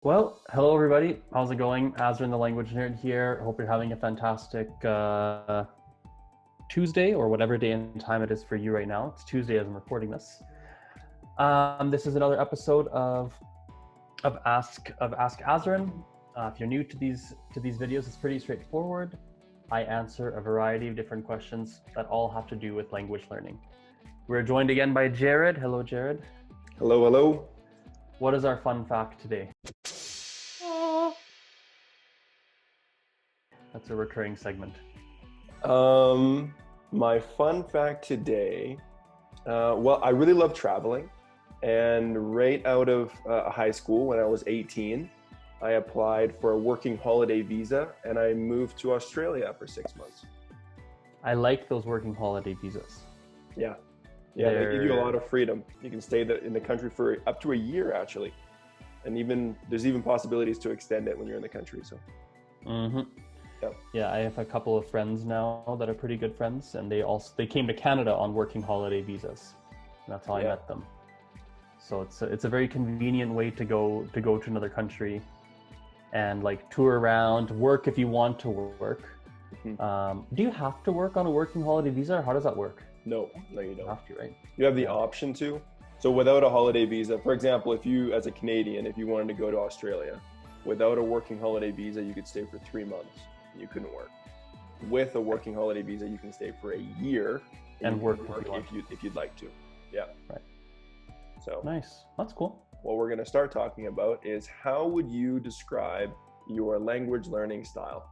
Well, hello everybody. How's it going? Azren, the language nerd here. Hope you're having a fantastic Tuesday or whatever day and time it is for you right now. It's Tuesday as I'm recording this. This is another episode of Ask Azren. If you're new to these videos, it's pretty straightforward. I answer a variety of different questions that all have to do with language learning. We're joined again by Jared. Hello, Jared. Hello, hello. What is our fun fact today? That's a recurring segment. My fun fact today, well, I really love traveling. And right out of high school, when I was 18, I applied for a working holiday visa and I moved to Australia for 6 months. I like those working holiday visas. Yeah. Yeah, they give you a lot of freedom. You can stay in the country for up to a year, actually. And there's even possibilities to extend it when you're in the country. So. Mm-hmm. Yep. Yeah, I have a couple of friends now that are pretty good friends, and they came to Canada on working holiday visas. And that's how I met them. So it's a very convenient way to go to another country, and like tour around, work if you want to work. Mm-hmm. Do you have to work on a working holiday visa, or how does that work? No, you don't. You have to, right? You have the option to. So without a holiday visa, for example, if you, as a Canadian, if you wanted to go to Australia, without a working holiday visa, you could stay for 3 months. You couldn't work. With a working holiday visa, you can stay for a year and work if you'd like to. Yeah. Right. So nice. That's cool. What we're going to start talking about is how would you describe your language learning style?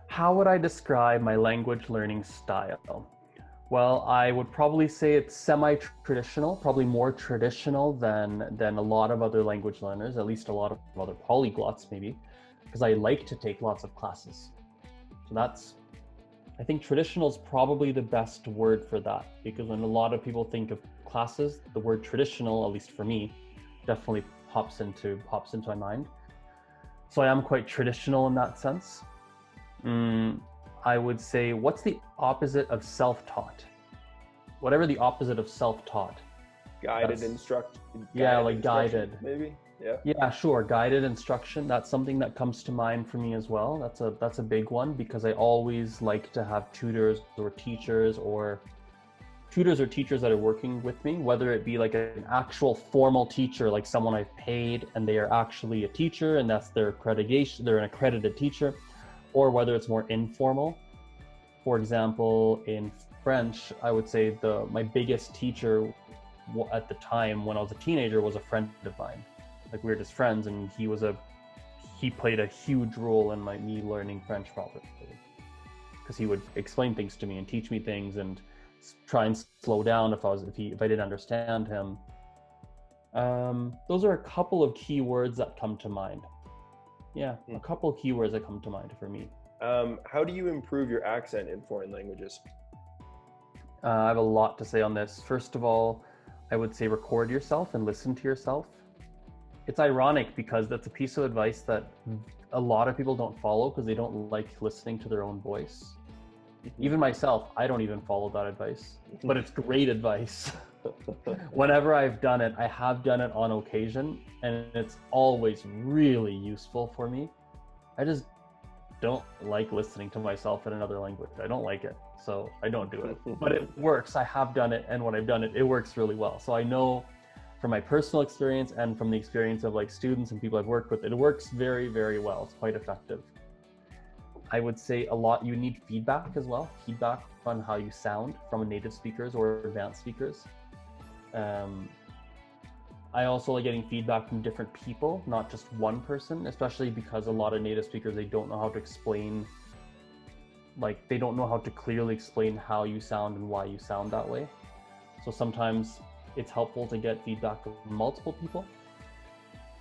How would I describe my language learning style? Well, I would probably say it's semi-traditional, probably more traditional than a lot of other language learners, at least a lot of other polyglots maybe, because I like to take lots of classes. So I think traditional is probably the best word for that, because when a lot of people think of classes, the word traditional, at least for me, definitely pops into my mind. So I am quite traditional in that sense. I would say, what's the opposite of self-taught? Whatever the opposite of self-taught. Guided instruction. Yeah, like guided. Maybe. Yeah. Yeah, sure. Guided instruction. That's something that comes to mind for me as well. That's a big one, because I always like to have tutors or teachers that are working with me, whether it be like an actual formal teacher, like someone I've paid and they are actually a teacher and that's their accreditation, they're an accredited teacher, or whether it's more informal. For example, in French, I would say my biggest teacher at the time when I was a teenager was a friend of mine. Like, we were just friends, and he played a huge role in me learning French properly, because he would explain things to me and teach me things and try and slow down if I didn't understand him. Those are a couple of key words that come to mind. Yeah, a couple of keywords that come to mind for me. How do you improve your accent in foreign languages? I have a lot to say on this. First of all, I would say record yourself and listen to yourself. It's ironic because that's a piece of advice that a lot of people don't follow because they don't like listening to their own voice. Even myself, I don't even follow that advice, but it's great advice. Whenever I've done it, I have done it on occasion, and it's always really useful for me. I just don't like listening to myself in another language. I don't like it, so I don't do it. But it works. I have done it, and when I've done it, it works really well. So I know from my personal experience and from the experience of like students and people I've worked with, it works very, very well. It's quite effective. I would say you need feedback as well. Feedback on how you sound from native speakers or advanced speakers. I also like getting feedback from different people, not just one person, especially because a lot of native speakers, they don't know how to explain, like they don't know how to clearly explain how you sound and why you sound that way. So sometimes it's helpful to get feedback from multiple people.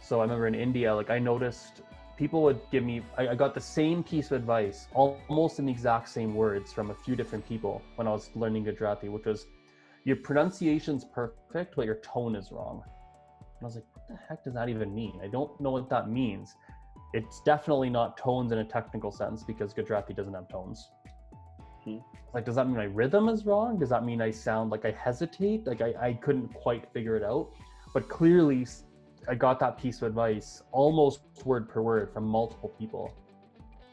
So I remember in India, like I noticed people would give me, I got the same piece of advice, almost in the exact same words from a few different people when I was learning Gujarati, which was, your pronunciation's perfect, but your tone is wrong. And I was like, what the heck does that even mean? I don't know what that means. It's definitely not tones in a technical sense, because Gujarati doesn't have tones. Like, does that mean my rhythm is wrong? Does that mean I sound like I hesitate? Like I couldn't quite figure it out. But clearly I got that piece of advice almost word per word from multiple people.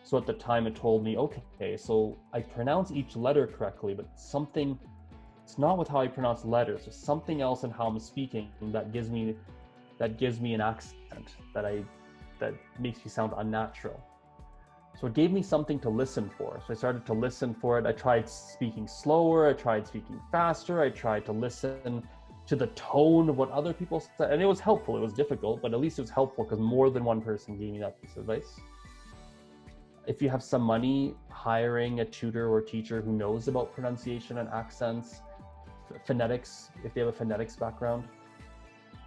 So at the time it told me, okay, so I pronounce each letter correctly, but it's not with how I pronounce letters. There's something else in how I'm speaking that gives me an accent that makes me sound unnatural. So it gave me something to listen for. So I started to listen for it. I tried speaking slower. I tried speaking faster. I tried to listen to the tone of what other people said. And it was helpful. It was difficult, but at least it was helpful because more than one person gave me that piece of advice. If you have some money, hiring a tutor or teacher who knows about pronunciation and accents, phonetics, if they have a phonetics background,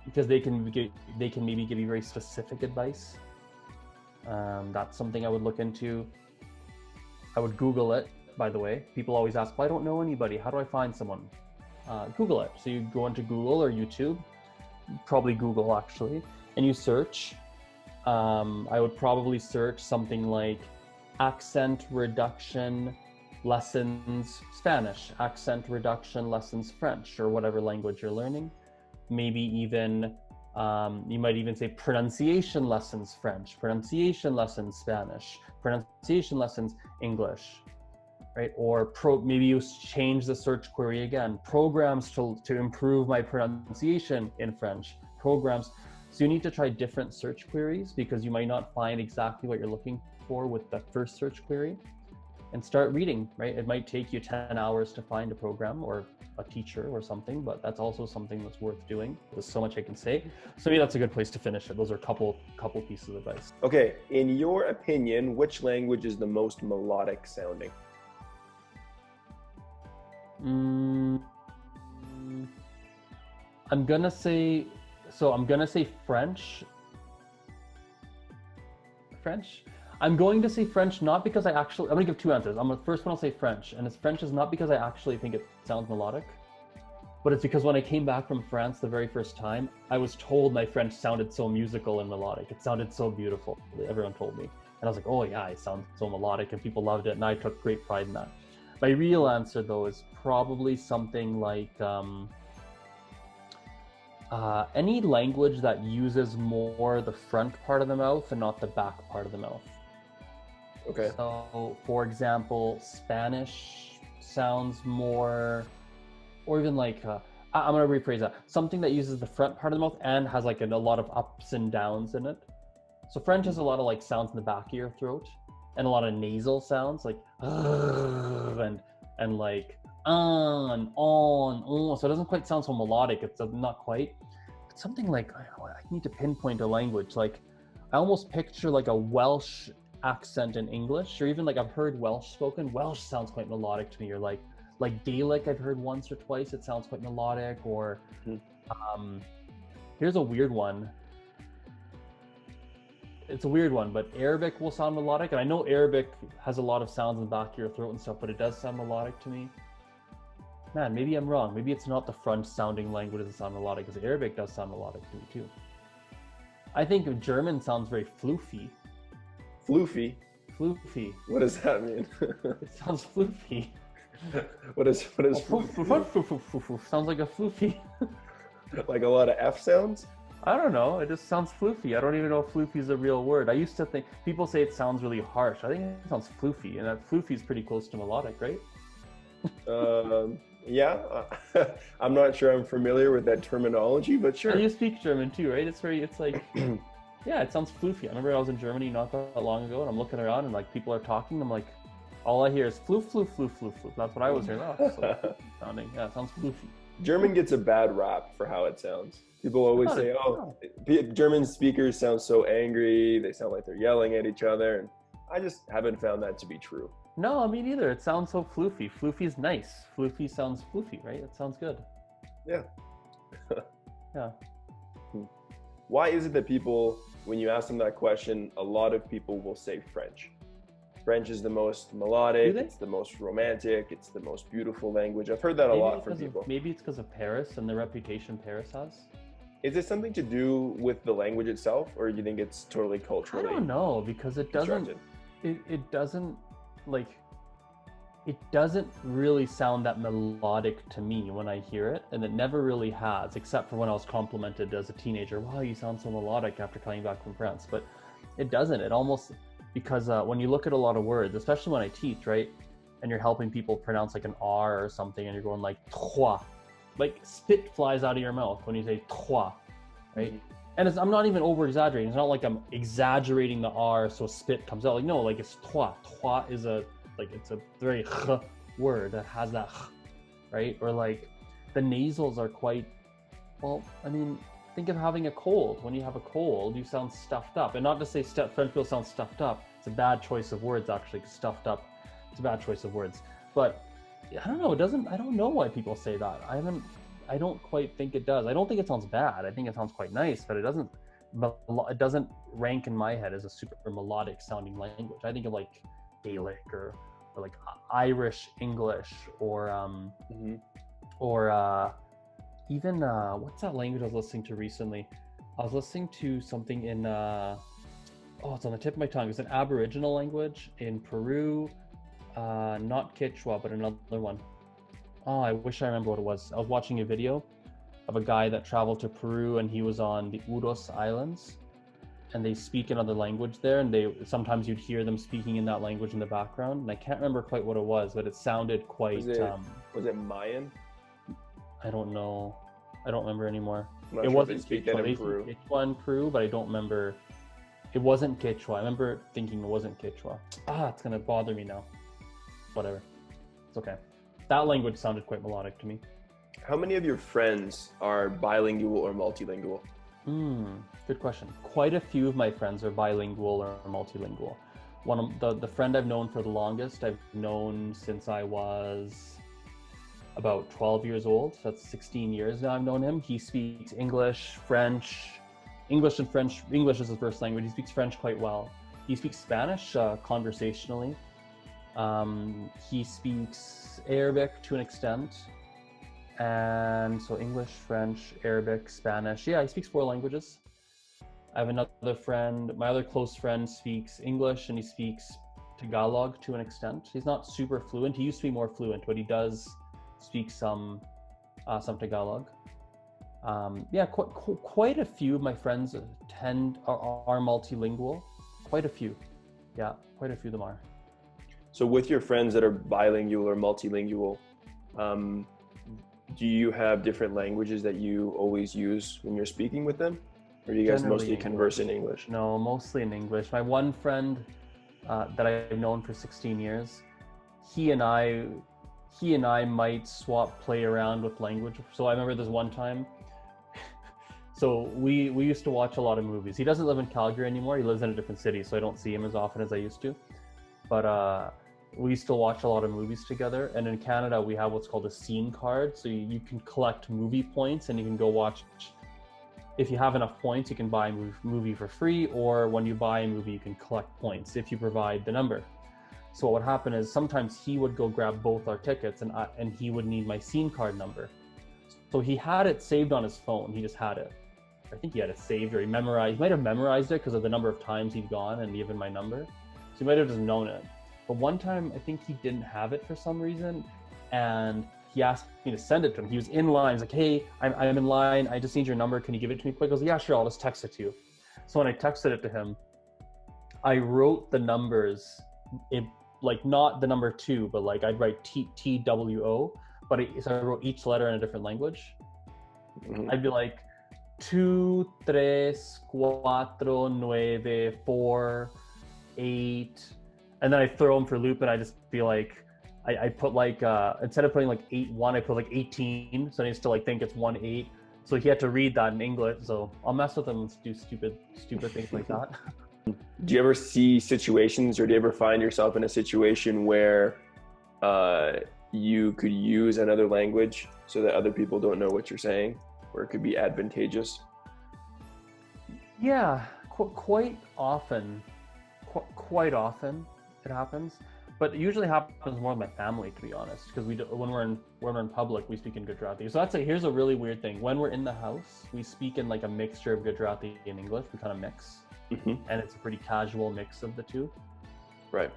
because they can maybe give you very specific advice. That's something I would look into. I would Google it, by the way. People always ask, well, I don't know anybody. How do I find someone? Google it. So you go into Google or YouTube, probably Google actually, and you search. I would probably search something like accent reduction lessons Spanish, accent reduction lessons French, or whatever language you're learning. Maybe even you might even say pronunciation lessons French, pronunciation lessons Spanish, pronunciation lessons English, right? Or maybe you change the search query again, programs to improve my pronunciation in French, programs. So you need to try different search queries because you might not find exactly what you're looking for with the first search query, and start reading, right? It might take you 10 hours to find a program or a teacher or something, but that's also something that's worth doing. There's so much I can say. So maybe that's a good place to finish it. Those are a couple pieces of advice. Okay, in your opinion, which language is the most melodic sounding? I'm gonna say French. I'm going to say French, not because I'm gonna give two answers. The first one I'll say French, and French is not because I actually think it sounds melodic, but it's because when I came back from France the very first time, I was told my French sounded so musical and melodic. It sounded so beautiful. Everyone told me. And I was like, oh yeah, I sound so melodic, and people loved it, and I took great pride in that. My real answer though is probably something like any language that uses more the front part of the mouth and not the back part of the mouth. Okay. So, for example, Spanish sounds more, or even like, I'm going to rephrase that. Something that uses the front part of the mouth and has like a lot of ups and downs in it. So French has a lot of like sounds in the back of your throat and a lot of nasal sounds like, and like, on, so it doesn't quite sound so melodic. It's not quite. But something like, I need to pinpoint a language. Like, I almost picture like a Welsh accent in English, or even like I've heard Welsh spoken. Welsh sounds quite melodic to me, or like Gaelic I've heard once or twice. It sounds quite melodic. Or here's a weird one. It's a weird one, but Arabic will sound melodic, and I know Arabic has a lot of sounds in the back of your throat and stuff, but it does sound melodic to me. Man, maybe I'm wrong. Maybe it's not the French sounding language that sound melodic, because Arabic does sound melodic to me too. I think German sounds very floofy. Floofy? Floofy. What does that mean? It sounds floofy. What is floofy? Sounds like a floofy. Like a lot of F sounds? I don't know. It just sounds floofy. I don't even know if floofy is a real word. I used to think people say it sounds really harsh. I think it sounds floofy, and that floofy is pretty close to melodic, right? Yeah. I'm not sure I'm familiar with that terminology, but sure. And you speak German too, right? It's like, yeah, it sounds floofy. I remember I was in Germany not that long ago, and I'm looking around, and like people are talking. I'm like, all I hear is floof, floof, floof, floof, floof. That's what I was hearing. So sounding, yeah, it sounds floofy. German gets a bad rap for how it sounds. People always say, oh, German speakers sound so angry. They sound like they're yelling at each other. And I just haven't found that to be true. No, me neither. It sounds so floofy. Floofy is nice. Floofy sounds floofy, right? It sounds good. Yeah. Yeah. Why is it that people, when you ask them that question, a lot of people will say French? French is the most melodic, it's the most romantic, it's the most beautiful language. I've heard that a lot from people. Maybe it's because of Paris and the reputation Paris has. Is it something to do with the language itself, or do you think it's totally culturally? I don't know, because it doesn't, it doesn't, like, it doesn't really sound that melodic to me when I hear it, and it never really has, except for when I was complimented as a teenager. Wow, you sound so melodic after coming back from France. But it doesn't. It almost, because when you look at a lot of words, especially when I teach, right, and you're helping people pronounce like an R or something, and you're going like trois, like spit flies out of your mouth when you say trois, right? Mm-hmm. And I'm not even over exaggerating. It's not like I'm exaggerating the R so spit comes out. Like, no, like it's trois. Trois is it's a very word that has that, right? Or like the nasals are quite, well, I mean, think of having a cold. When you have a cold, you sound stuffed up. And not to say French people sound stuffed up. It's a bad choice of words, actually. Stuffed up, it's a bad choice of words. But I don't know, I don't know why people say that. I don't quite think it does. I don't think it sounds bad. I think it sounds quite nice, but it doesn't rank in my head as a super melodic sounding language. I think of like Gaelic or like Irish English or even what's that language I was listening to recently? I was listening to something in it's on the tip of my tongue. It's an Aboriginal language in Peru, not Quechua, but another one. Oh, I wish I remember what it was. I was watching a video of a guy that traveled to Peru, and he was on the Uros Islands, and they speak another language there, and sometimes you'd hear them speaking in that language in the background, and I can't remember quite what it was, but it sounded quite... Was it Mayan? I don't know. I don't remember anymore. It wasn't Quechua. They speak Quechua in Peru, but I don't remember. It wasn't Quechua. I remember thinking it wasn't Quechua. It's going to bother me now. Whatever. It's okay. That language sounded quite melodic to me. How many of your friends are bilingual or multilingual? Good question. Quite a few of my friends are bilingual or multilingual. One of the friend I've known for the longest, I've known since I was about 12 years old. So that's 16 years now I've known him. He speaks English, French, English and French. English is his first language. He speaks French quite well. He speaks Spanish conversationally. He speaks Arabic to an extent. And so English, French, Arabic, Spanish. Yeah, he speaks 4 languages. I have another friend, my other close friend speaks English, and he speaks Tagalog to an extent. He's not super fluent. He used to be more fluent, but he does speak some Tagalog. Quite a few of my friends are multilingual. Quite a few. Yeah, quite a few of them are. So with your friends that are bilingual or multilingual, do you have different languages that you always use when you're speaking with them? Or do you guys Generally mostly converse in English? No, mostly in English. My one friend that I've known for 16 years, he and I might play around with language. So I remember this one time, so we used to watch a lot of movies. He doesn't live in Calgary anymore. He lives in a different city, so I don't see him as often as I used to. But we used to watch a lot of movies together. And in Canada, we have what's called a scene card. So you can collect movie points, and you can go watch. If you have enough points, you can buy a movie for free, or when you buy a movie, you can collect points if you provide the number. So what would happen is sometimes he would go grab both our tickets, and he would need my scene card number. So he had it saved on his phone. He just had it. I think he had it saved, or he might have memorized it because of the number of times he'd gone and given my number. So he might have just known it. But one time, I think he didn't have it for some reason, and he asked me to send it to him. He was in line. He's like, "Hey, I'm in line. I just need your number. Can you give it to me quick?" I was like, "Yeah, sure. I'll just text it to you." So when I texted it to him, I wrote the numbers, like not the number 2, but like I'd write TWO, so I wrote each letter in a different language. Mm-hmm. I'd be like 2, 3, 4, 9, 4, 8, and then I throw them for a loop, and I just be like, I put like instead of putting like 8-1, I put like 18, so I used to like think it's 1-8. So he had to read that in English. So I'll mess with him and do stupid things like that. Do you ever see situations, or do you ever find yourself in a situation where you could use another language so that other people don't know what you're saying, or it could be advantageous? Yeah, quite often. Quite often it happens. But it usually happens more with my family, to be honest, because when we're in public, we speak in Gujarati. So here's a really weird thing. When we're in the house, we speak in like a mixture of Gujarati and English. We kind of mix, mm-hmm. And it's a pretty casual mix of the two. Right.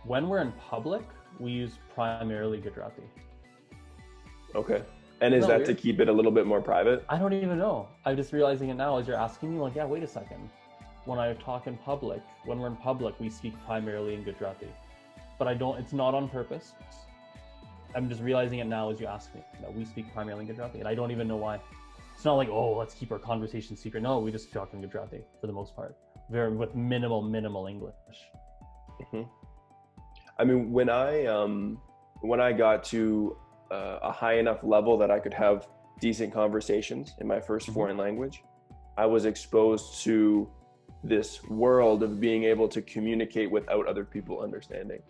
When we're in public, we use primarily Gujarati. Okay. And is Isn't that that to weird? keep it a little bit more private? I don't even know. I'm just realizing it now as you're asking me. Like, yeah, wait a second. When I talk in public, when we're in public, we speak primarily in Gujarati. But I don't. It's not on purpose. I'm just realizing it now as you ask me that we speak primarily in Gujarati, and I don't even know why. It's not like, oh, let's keep our conversation secret. No, we just talk in Gujarati for the most part, very with minimal English. Hmm. I mean, when I got to a high enough level that I could have decent conversations in my first foreign language, I was exposed to this world of being able to communicate without other people understanding.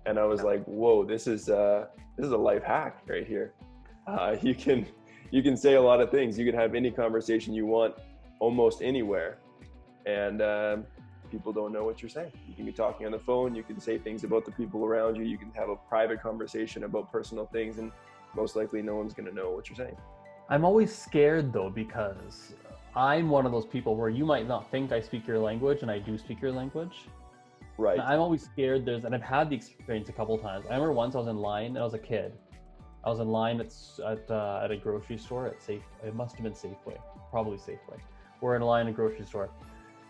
And I was like, whoa, this is a life hack right here. You can say a lot of things. You can have any conversation you want almost anywhere, and people don't know what you're saying. You can be talking on the phone. You can say things about the people around you. You can have a private conversation about personal things, and most likely no one's going to know what you're saying. I'm always scared though, because I'm one of those people where you might not think I speak your language, and I do speak your language. Right. And I'm always scared. And I've had the experience a couple times. I remember once I was in line, and I was a kid. I was in line at a grocery store at it must have been Safeway, probably Safeway. We're in line at a grocery store,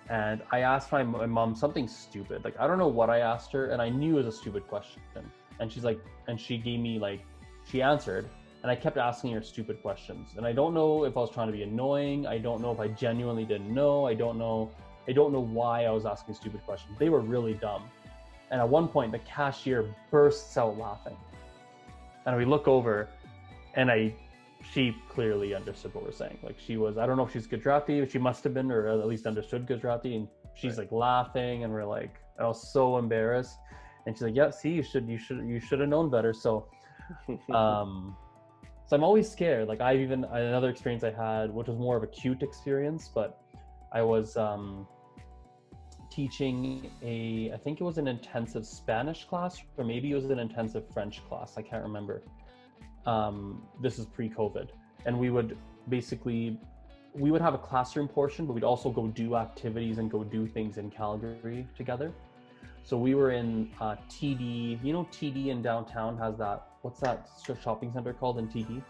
and I asked my mom something stupid. Like, I don't know what I asked her, and I knew it was a stupid question. And she's like, and she gave me she answered, and I kept asking her stupid questions. And I don't know if I was trying to be annoying. I don't know if I genuinely didn't know. I don't know why I was asking stupid questions. They were really dumb. And at one point, the cashier bursts out laughing. And we look over, and she clearly understood what we're saying. Like, she was, I don't know if she's Gujarati, but she must have been, or at least understood Gujarati. And she's like laughing, and we're like, I was so embarrassed. And she's like, yeah, see, you should have known better. So, so I'm always scared. Like, another experience I had, which was more of a cute experience, but I was teaching I think it was an intensive Spanish class, or maybe it was an intensive French class. I can't remember. This is pre-COVID. And we would have a classroom portion, but we'd also go do activities and go do things in Calgary together. So we were in TD. You know, TD in downtown has what's that shopping center called in TD?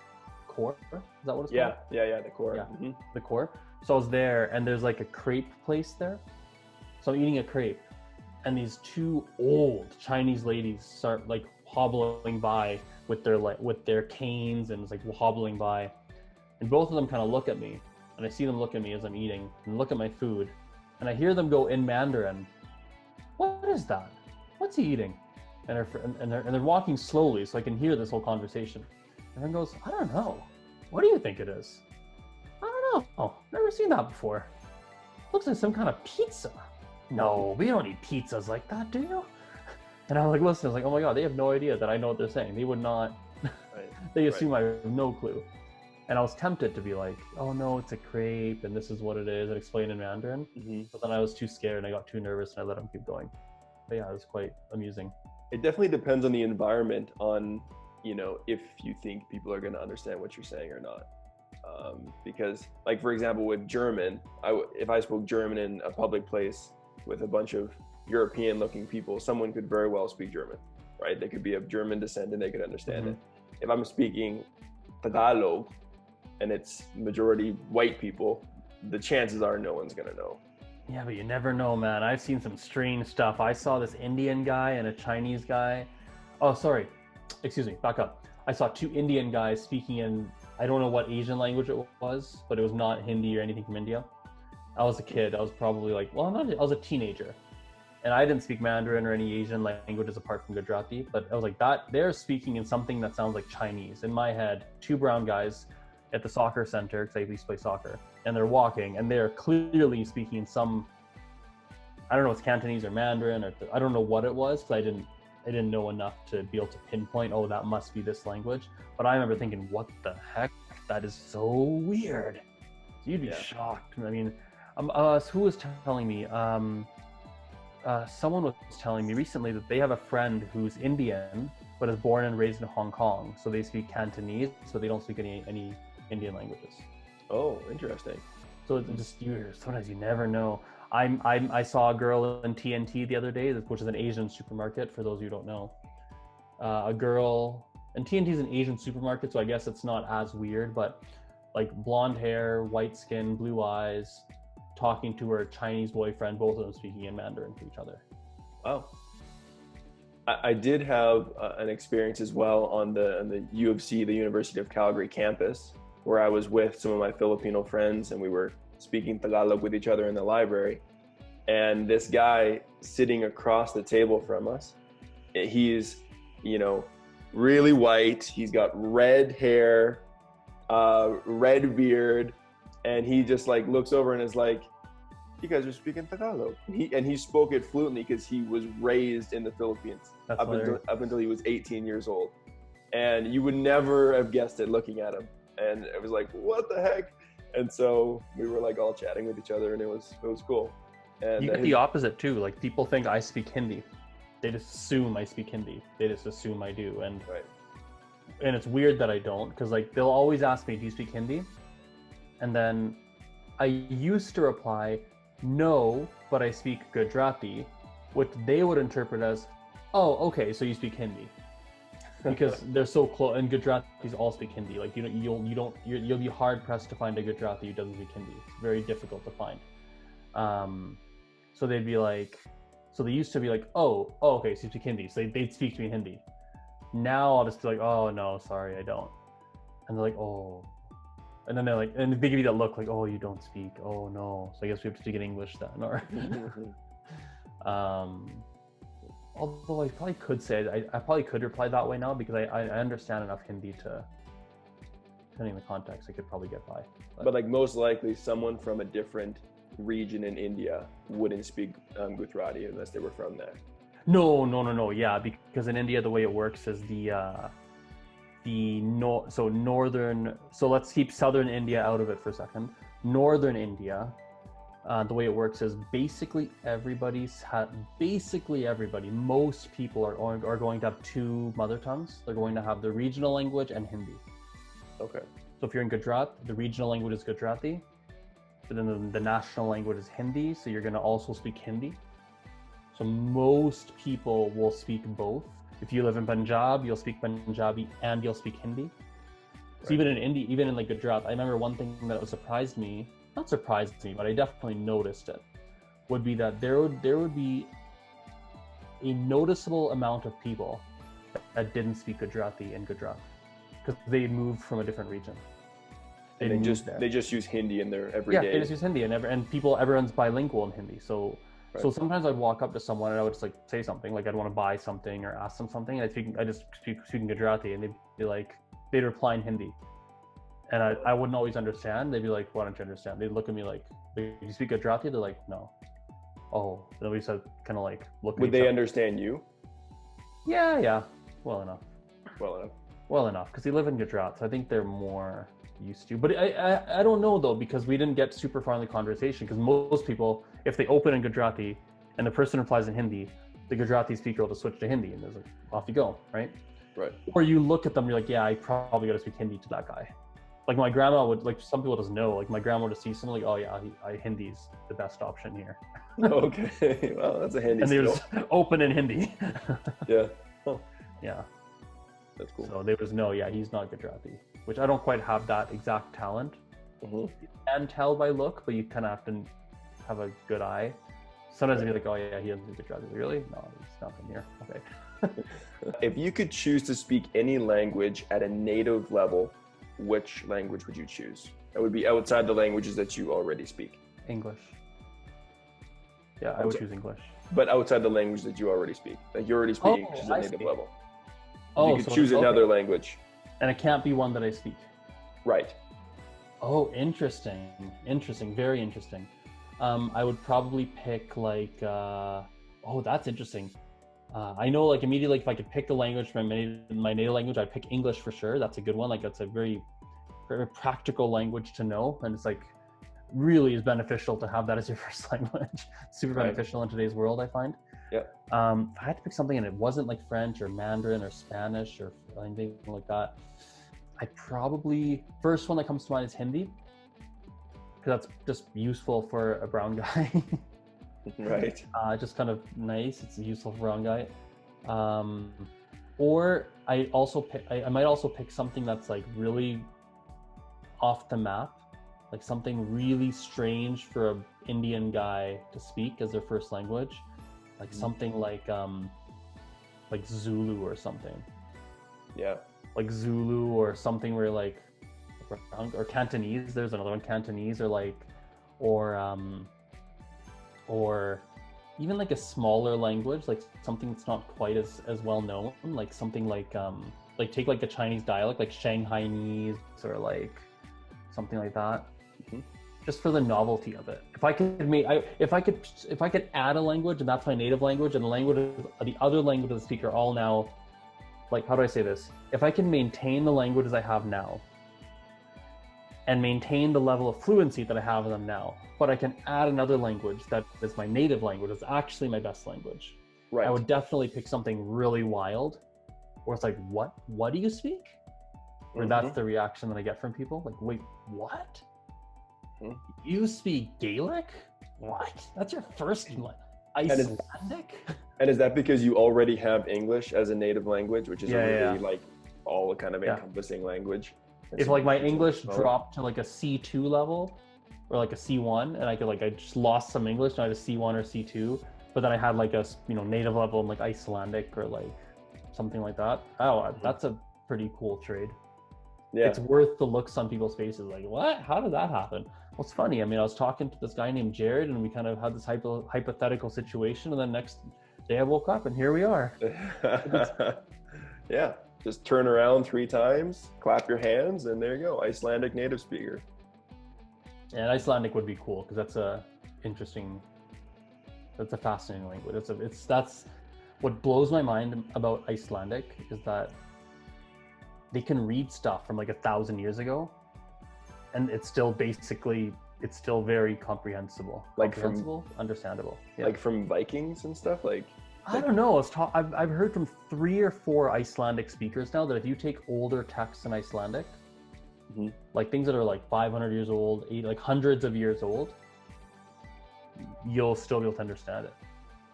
Core? Is that what it's called? Yeah, the Core. Yeah, Mm-hmm. The Core. So I was there, and there's like a crepe place there. So I'm eating a crepe, and these two old Chinese ladies start like hobbling by with their canes, and it's like hobbling by, and both of them kind of look at me, and I see them look at me as I'm eating and look at my food, and I hear them go in Mandarin, "What is that? What's he eating?" And they're walking slowly, so I can hear this whole conversation. And then goes, "I don't know. What do you think it is?" "I don't know. Never seen that before. Looks like some kind of pizza." "No, we don't eat pizzas like that, do you?" And I was like, listen, I was like, oh my God, they have no idea that I know what they're saying. They would not, they assume I have no clue. And I was tempted to be like, oh no, it's a crepe, and this is what it is, and explain in Mandarin. Mm-hmm. But then I was too scared, and I got too nervous, and I let them keep going. But yeah, it was quite amusing. It definitely depends on the environment, on, if you think people are going to understand what you're saying or not. Because, like, for example, with German, if I spoke German in a public place with a bunch of European-looking people, someone could very well speak German, right? They could be of German descent and they could understand it. If I'm speaking Tagalog and it's majority white people, the chances are no one's gonna know. Yeah, but you never know, man. I've seen some strange stuff. I saw this Indian guy and a Chinese guy. Oh, sorry. Excuse me, back up. I saw two Indian guys speaking in, I don't know what Asian language it was, but it was not Hindi or anything from India. I was a kid. I was probably I was a teenager. And I didn't speak Mandarin or any Asian languages apart from Gujarati, but I was like, they're speaking in something that sounds like Chinese. In my head, two brown guys at the soccer center, because I used to play soccer, and they're walking, and they're clearly speaking in some, I don't know if it's Cantonese or Mandarin, or I don't know what it was, because I didn't know enough to be able to pinpoint, oh, that must be this language. But I remember thinking, what the heck? That is so weird. You'd be shocked. I mean, who was telling me? Someone was telling me recently that they have a friend who's Indian, but is born and raised in Hong Kong. So they speak Cantonese, so they don't speak any Indian languages. Oh, interesting. So it's just sometimes you never know. I saw a girl in TNT the other day, which is an Asian supermarket, for those of you who don't know. a girl, and TNT is an Asian supermarket, so I guess it's not as weird, but like blonde hair, white skin, blue eyes, talking to her Chinese boyfriend, both of them speaking in Mandarin to each other. Wow. I did have an experience as well on the U of C, the University of Calgary campus, where I was with some of my Filipino friends and we were speaking Tagalog with each other in the library. And this guy sitting across the table from us, he's, you know, really white. He's got red hair, red beard, and he just like looks over and is like, "You guys are speaking Tagalog." And he spoke it fluently because he was raised in the Philippines up until he was 18 years old. And you would never have guessed it looking at him. And it was like, what the heck? And so we were like all chatting with each other, and it was cool. And you get the opposite too. Like people think I speak Hindi. They just assume I speak Hindi. They just assume I do. And right. And it's weird that I don't, because like they'll always ask me, "Do you speak Hindi?" And then I used to reply, "No, but I speak Gujarati," which they would interpret as, "Oh, okay, so you speak Hindi," because they're so close. And Gujaratis all speak Hindi. Like you'll be hard pressed to find a Gujarati who doesn't speak Hindi. It's very difficult to find. So they'd be like, so they used to be like, "Oh, okay, so you speak Hindi." So they'd speak to me in Hindi. Now I'll just be like, "Oh no, sorry, I don't." And they're like, "Oh." And then they're like, and they give you that look like, "Oh, you don't speak. Oh no. So I guess we have to speak in English then." Or, although I probably could say, I probably could reply that way now because I understand enough Hindi to, depending on the context, I could probably get by. But like most likely someone from a different region in India wouldn't speak Gujarati unless they were from there. No. Yeah, because in India, the way it works is northern, so let's keep southern India out of it for a second. Northern India, the way it works is basically most people are going to have two mother tongues. They're going to have the regional language and Hindi. Okay. So if you're in Gujarat, the regional language is Gujarati, but then the national language is Hindi, so you're going to also speak Hindi. So most people will speak both. If you live in Punjab, you'll speak Punjabi and you'll speak Hindi. So even in India, even in like Gujarat, I remember one thing that not surprised me, but I definitely noticed it, would be that there would be a noticeable amount of people that didn't speak Gujarati in Gujarat because they moved from a different region. They just use Hindi in their everyday. Yeah, they just use Hindi, and everyone's bilingual in Hindi. So sometimes I'd walk up to someone and I would just like say something, like I'd want to buy something or ask them something, and I just speak in Gujarati, and they'd reply in Hindi, and I wouldn't always understand. They'd be like, "Why don't you understand?" They'd look at me like, "Do you speak Gujarati?" They're like, "No." Oh, then we said kind of like look. Would they understand you? Yeah, well enough. Well enough, because they live in Gujarat, so I think they're more used to. But I don't know though, because we didn't get super far in the conversation. Because most people, if they open in Gujarati and the person replies in Hindi, the Gujarati speaker will just switch to Hindi, and there's like, off you go, right? Right. Or you look at them, you're like, "Yeah, I probably got to speak Hindi to that guy." Like my grandma would, like some people just know, like my grandma would see someone like, "Oh yeah, Hindi's the best option here." Okay, well that's a handy and they skill. just open in Hindi. Yeah. Oh. Yeah. That's cool. So they just know, yeah, he's not Gujarati, which I don't quite have that exact talent. Mm-hmm. You can tell by look, but you kind of have to have a good eye. Sometimes you'd be like, "Oh yeah, he doesn't speak Gujarati." Really? No, he's not from here. Okay. If you could choose to speak any language at a native level, which language would you choose? That would be outside the languages that you already speak. English. Yeah, I would choose English. But outside the language that you already speak, like you already speak English at a native level. You could choose another language. And it can't be one that I speak. Right. Oh, interesting. Very interesting. I would probably pick like, that's interesting. I know like immediately if I could pick the language from my native language, I'd pick English for sure. That's a good one. Like that's a very, very practical language to know. And it's like really is beneficial to have that as your first language. Super beneficial in today's world, I find. Yeah. If I had to pick something and it wasn't like French or Mandarin or Spanish or anything like that, I probably, first one that comes to mind is Hindi, because that's just useful for a brown guy. Right. Just kind of nice. It's useful for a brown guy. Or I might also pick something that's like really off the map, like something really strange for an Indian guy to speak as their first language, like something like Zulu or something. Yeah. Like Zulu or something where like, or Cantonese. There's another one, Cantonese, or even like a smaller language, like something that's not quite as well known, like something like take like a Chinese dialect, like Shanghainese or like something like that. Mm-hmm. Just for the novelty of it. If I could add a language and that's my native language, and the other language of the speaker all now, like, how do I say this? If I can maintain the languages I have now and maintain the level of fluency that I have in them now, but I can add another language that is my native language, it's actually my best language. Right. I would definitely pick something really wild, where it's like, what do you speak? Or that's the reaction that I get from people. Like, wait, what? You speak Gaelic? What? That's your first Icelandic? And is that because you already have English as a native language, which is a really like all kind of encompassing language? If like my English dropped to like a C2 level or like a C1, and I just lost some English and I had a C1 or C2, but then I had like a native level in like Icelandic or like something like that. Oh, that's a pretty cool trade. Yeah. It's worth the looks on people's faces. Like, what? How did that happen? Well, it's funny. I mean, I was talking to this guy named Jared, and we kind of had this hypothetical situation, and then next day I woke up, and here we are. Yeah. Just turn around 3 times, clap your hands, and there you go. Icelandic native speaker. And Icelandic would be cool because that's a fascinating language. That's what blows my mind about Icelandic is that they can read stuff from like 1,000 years ago, and it's still very comprehensible. Understandable. Yeah. Like from Vikings and stuff. I don't know. I've heard from 3 or 4 Icelandic speakers now that if you take older texts in Icelandic, like things that are like 500 years old, like hundreds of years old, you'll still be able to understand it.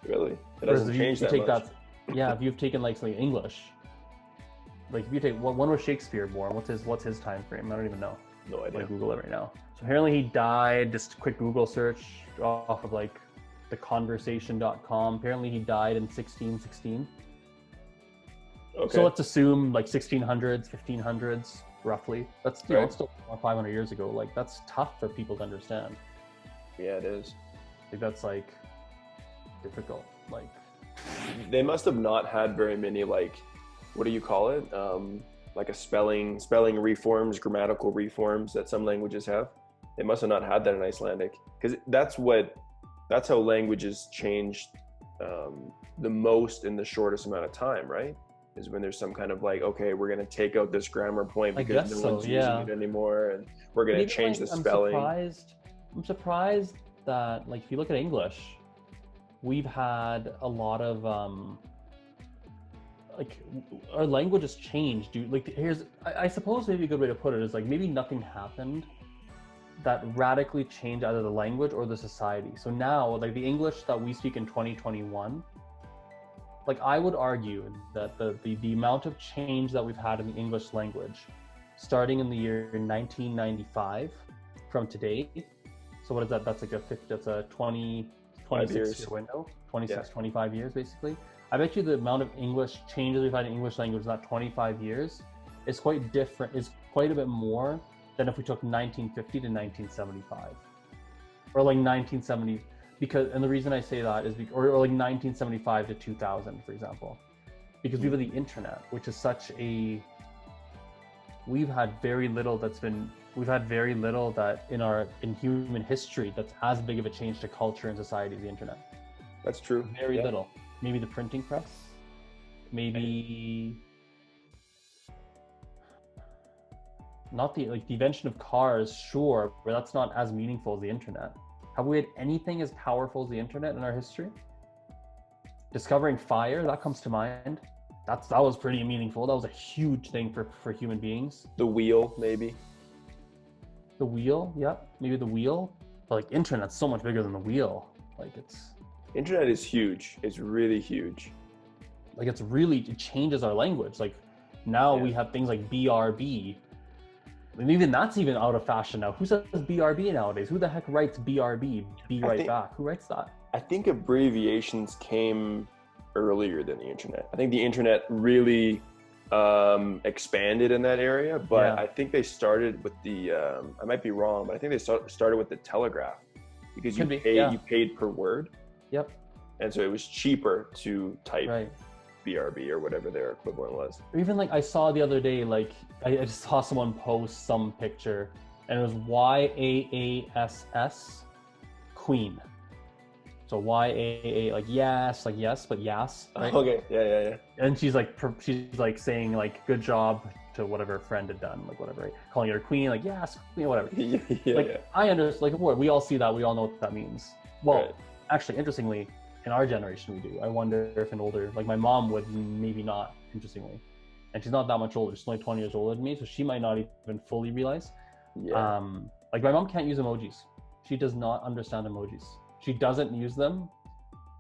Really? It doesn't change that much. Yeah, if you've taken like something English, like if you take when was Shakespeare born? What's his time frame? I don't even know. No idea. I'm gonna Google it right now. So apparently he died. Just a quick Google search off of like theconversation.com. Apparently he died in 1616. Okay. So let's assume like 1600s, 1500s, roughly. That's it's still 500 years ago. Like that's tough for people to understand. Yeah, it is. Like that's like difficult. Like they must have not had very many like, what do you call it? Like a spelling reforms, grammatical reforms that some languages have. They must have not had that in Icelandic, because that's how languages change the most in the shortest amount of time, right? Is when there's some kind of like, okay, we're going to take out this grammar point because no one's using it anymore, and we're going to change the spelling. I'm surprised that, like, if you look at English, we've had a lot of like our language has changed, dude. Like I suppose maybe a good way to put it is like maybe nothing happened that radically changed either the language or the society. So now, like the English that we speak in 2021, like I would argue that the amount of change that we've had in the English language starting in the year 1995 from today. So what is that? That's like that's a 26 year window, 25 years basically. I bet you the amount of English changes we've had in English language in that 25 years is quite different, is quite a bit more than if we took 1950 to 1975. Or like 1970, and the reason I say that is or like 1975 to 2000, for example. Because we have the internet, which is we've had very little that in human history that's as big of a change to culture and society as the internet. That's true. Very little. Maybe the printing press. Maybe not the invention of cars, sure, but that's not as meaningful as the internet. Have we had anything as powerful as the internet in our history? Discovering fire, that comes to mind. That was pretty meaningful. That was a huge thing for human beings. The wheel, maybe. The wheel, yep. Maybe the wheel. But like internet's so much bigger than the wheel. Like internet is huge. It's really huge. Like it changes our language. Like now we have things like BRB. And even that's even out of fashion now. Who says BRB nowadays? Who the heck writes BRB? Be right back. Who writes that? I think abbreviations came earlier than the internet. I think the internet really expanded in that area, but I think they started with the I might be wrong, but I think they started with the telegraph, because you paid per word. Yep. And so it was cheaper to type BRB or whatever their equivalent was. Or even like I saw the other day, like I just saw someone post some picture and it was YAASS Queen. So YAA, like yes, but yes. Right? Okay, yeah. And she's like saying like good job to whatever friend had done, like whatever, right? Calling her queen, like yes, queen, whatever. I understand. Like we all see that, we all know what that means. Well, actually, interestingly, in our generation we do. I wonder if an older, like my mom would maybe not, interestingly, and she's not that much older. She's only 20 years older than me, so she might not even fully realize. Like my mom can't use emojis. She does not understand emojis. She doesn't use them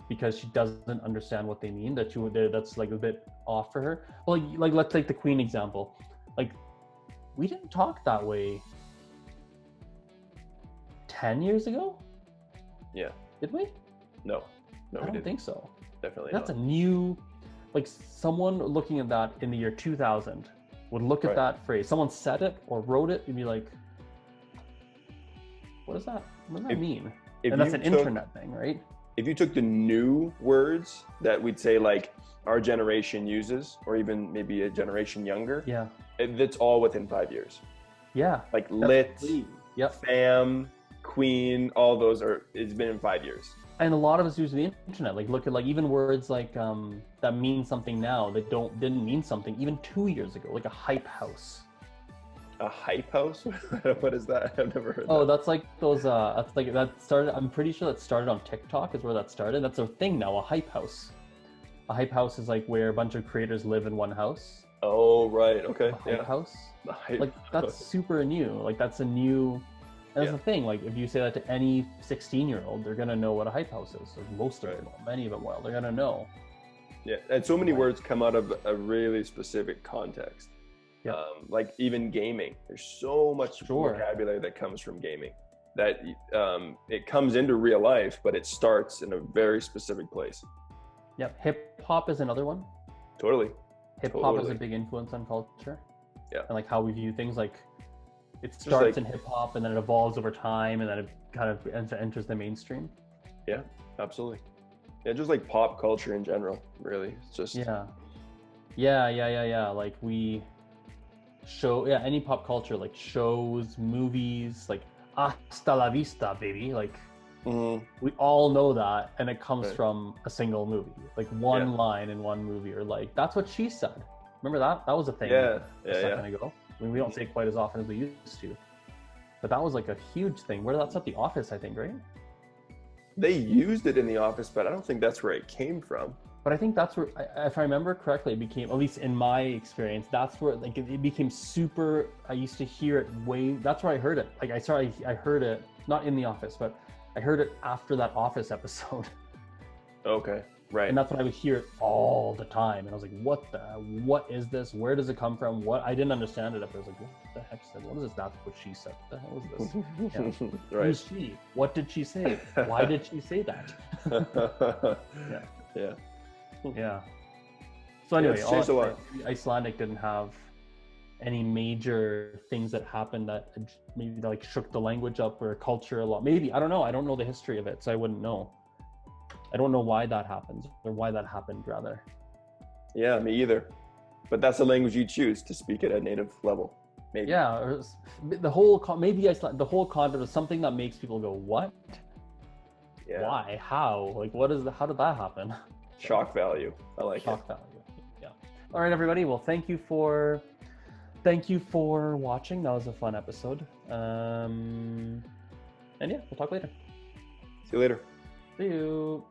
because she doesn't understand what they mean. That's like a bit off for her. Well, like let's take the Queen example. Like we didn't talk that way 10 years ago. Yeah. Did we? No, I don't think so. Definitely That's not. a new, like someone looking at that in the year 2000 would look at that phrase. Someone said it or wrote it and be like, what does that mean? And that's an internet thing, right? If you took the new words that we'd say like our generation uses, or even maybe a generation younger, it's all within 5 years. Yeah. Like lit, fam, queen, all those it's been in 5 years. And a lot of us use the internet. Like look at like even words like that mean something now that didn't mean something even 2 years ago, like a hype house. A hype house? What is that? I've never heard that. Oh, that's like those, that started, I'm pretty sure that started on TikTok is where that started. That's a thing now, a hype house. A hype house is like where a bunch of creators live in one house. Oh, right. Okay. A hype house. The hype like that's super new. Like that's a new, that's the thing. Like if you say that to any 16-year-old, they're going to know what a hype house is. Like most of them, many of them will. They're going to know. Yeah. And so many words come out of a really specific context. Like even gaming, there's so much vocabulary that comes from gaming that it comes into real life, but it starts in a very specific place. Hip hop is another one. Totally. Hip hop is a big influence on culture. And like how we view things, like it starts like, in hip hop and then it evolves over time and then it kind of enters the mainstream. Yeah, absolutely. Yeah, just like pop culture in general, really. It's just like we show any pop culture, like shows, movies, like hasta la vista baby, like we all know that, and it comes from a single movie, like one line in one movie, or like that's what she said. Remember that was a thing a second ago. I mean, we don't say it quite as often as we used to, but that was like a huge thing. Where that's at The Office, I think, right? They used it in The Office, but I don't think that's where it came from. But I think that's where, if I remember correctly, it became, at least in my experience, that's where like it became super. I used to hear it that's where I heard it. Like I heard it not in The Office, but I heard it after that Office episode. Okay, right. And that's when I would hear it all the time, and I was like, what is this? Where does it come from? What? I didn't understand it, but I was like, what the heck said? What is this? That's what she said. What the hell is this? Right. Who's she? What did she say? Why did she say that? Yeah. So anyway, Icelandic didn't have any major things that happened that maybe like shook the language up or culture a lot. Maybe, I don't know. I don't know the history of it, so I wouldn't know. I don't know why that happens, or why that happened rather. Yeah, me either. But that's the language you choose to speak at a native level. Maybe. Yeah, or the whole concept of something that makes people go, what? Yeah. Why? How? Like, how did that happen? Shock value. I like Shock value. Yeah. All right, everybody. Well, thank you for watching. That was a fun episode. And yeah, we'll talk later. See you later. See you.